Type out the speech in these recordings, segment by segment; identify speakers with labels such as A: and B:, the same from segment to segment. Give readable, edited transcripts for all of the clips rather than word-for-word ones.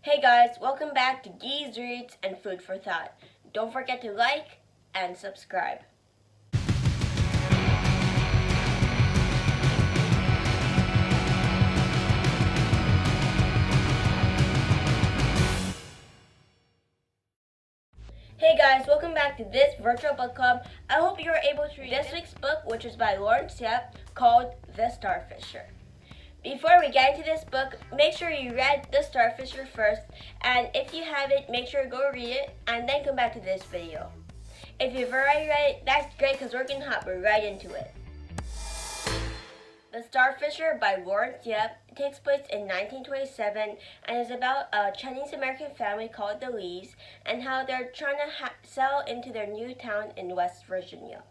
A: Hey guys, welcome back to Geese Reads and Food for Thought. Don't forget to like and subscribe. Hey guys, welcome back to this virtual book club. I hope you're able to read this week's book, which is by Laurence Yep, called The Starfisher. Before we get into this book, make sure you read The Starfisher first, and if you haven't, make sure to go read it and then come back to this video. If you've already read it, that's great because we're going to hop right into it. The Starfisher by Laurence Yep takes place in 1927 and is about a Chinese-American family called the Lees and how they're trying to settle into their new town in West Virginia.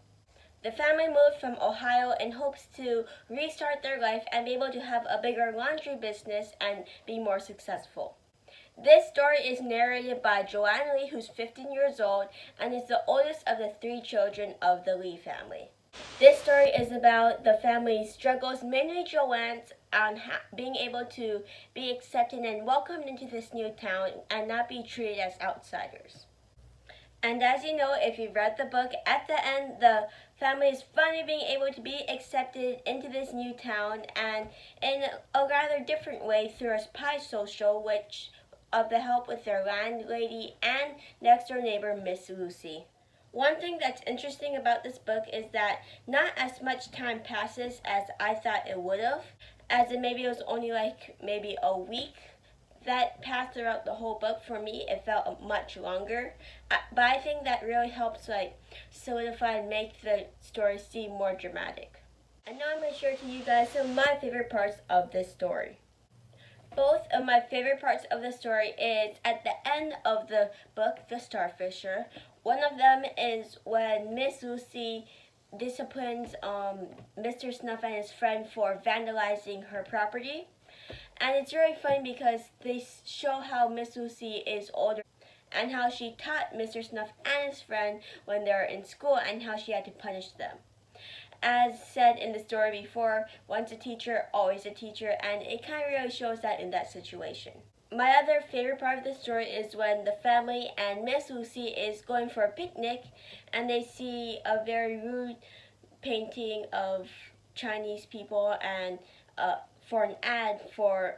A: The family moved from Ohio in hopes to restart their life and be able to have a bigger laundry business and be more successful. This story is narrated by Joanne Lee, who's 15 years old and is the oldest of the 3 children of the Lee family. This story is about the family's struggles, mainly Joanne's, on being able to be accepted and welcomed into this new town and not be treated as outsiders. And as you know, if you've read the book, at the end, the family is finally being able to be accepted into this new town and in a rather different way through a pie social, which of the help with their landlady and next door neighbor, Miss Lucy. One thing that's interesting about this book is that not as much time passes as I thought it would have, as it was only maybe a week that passed throughout the whole book. For me, it felt much longer, but I think that really helps solidify and make the story seem more dramatic. And now I'm going to share to you guys some of my favorite parts of this story. Both of my favorite parts of the story is at the end of the book, The Starfisher. One of them is when Miss Lucy disciplines Mr. Snuff and his friend for vandalizing her property. And it's really funny because they show how Miss Lucy is older and how she taught Mr. Snuff and his friend when they were in school and how she had to punish them. As said in the story before, once a teacher, always a teacher, and it kind of really shows that in that situation. My other favorite part of the story is when the family and Miss Lucy is going for a picnic and they see a very rude painting of Chinese people and for an ad for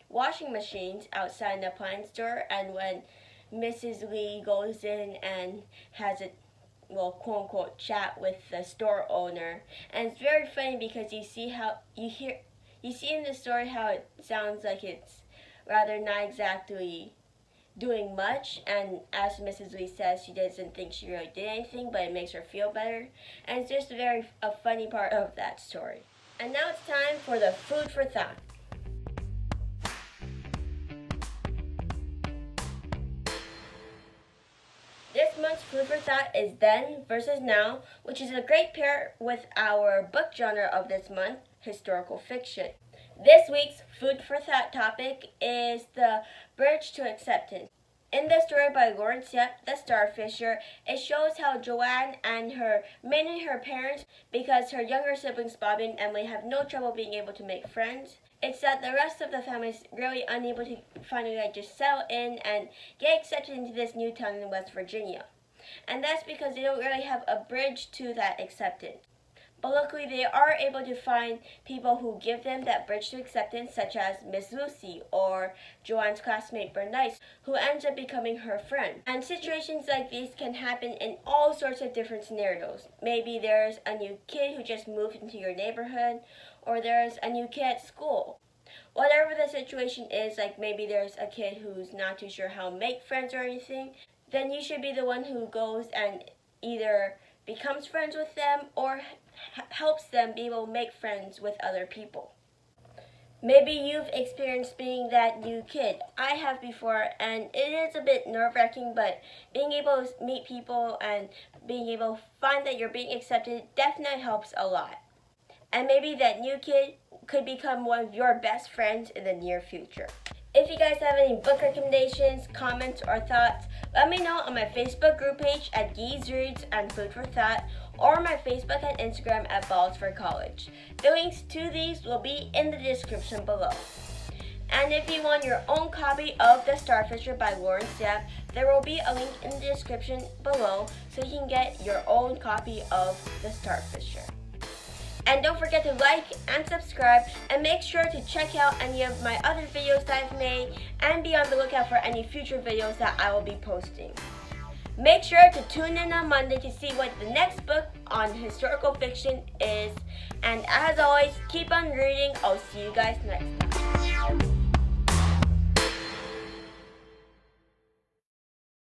A: washing machines outside an appliance store, and when Mrs. Lee goes in and has a quote unquote chat with the store owner, and it's very funny because you see in the story how it sounds like it's rather not exactly doing much, and as Mrs. Lee says, she doesn't think she really did anything, but it makes her feel better, and it's just a funny part of that story. And now it's time for the food for thought. This month's food for thought is Then versus Now, which is a great pair with our book genre of this month, historical fiction. This week's food for thought topic is the bridge to acceptance. In the story by Laurence Yep, The Starfisher, it shows how Joanne and mainly her parents, because her younger siblings Bobby and Emily have no trouble being able to make friends. It's that the rest of the family is really unable to finally just settle in and get accepted into this new town in West Virginia. And that's because they don't really have a bridge to that acceptance. But luckily they are able to find people who give them that bridge to acceptance, such as Miss Lucy or Joanne's classmate Bernice, who ends up becoming her friend. And situations like these can happen in all sorts of different scenarios. Maybe there's a new kid who just moved into your neighborhood, or there's a new kid at school. Whatever the situation is, maybe there's a kid who's not too sure how to make friends or anything, then you should be the one who goes and either becomes friends with them or helps them be able to make friends with other people. Maybe you've experienced being that new kid. I have before, and it is a bit nerve-wracking, but being able to meet people and being able to find that you're being accepted definitely helps a lot. And maybe that new kid could become one of your best friends in the near future. If you guys have any book recommendations, comments, or thoughts, let me know on my Facebook group page at Geese Reads and Food for Thought, or my Facebook and Instagram at Balls for College. The links to these will be in the description below. And if you want your own copy of The Starfisher by Laurence Yep, there will be a link in the description below so you can get your own copy of The Starfisher. And don't forget to like and subscribe, and make sure to check out any of my other videos that I've made and be on the lookout for any future videos that I will be posting. Make sure to tune in on Monday to see what the next book on historical fiction is. And as always, keep on reading. I'll see you guys next time.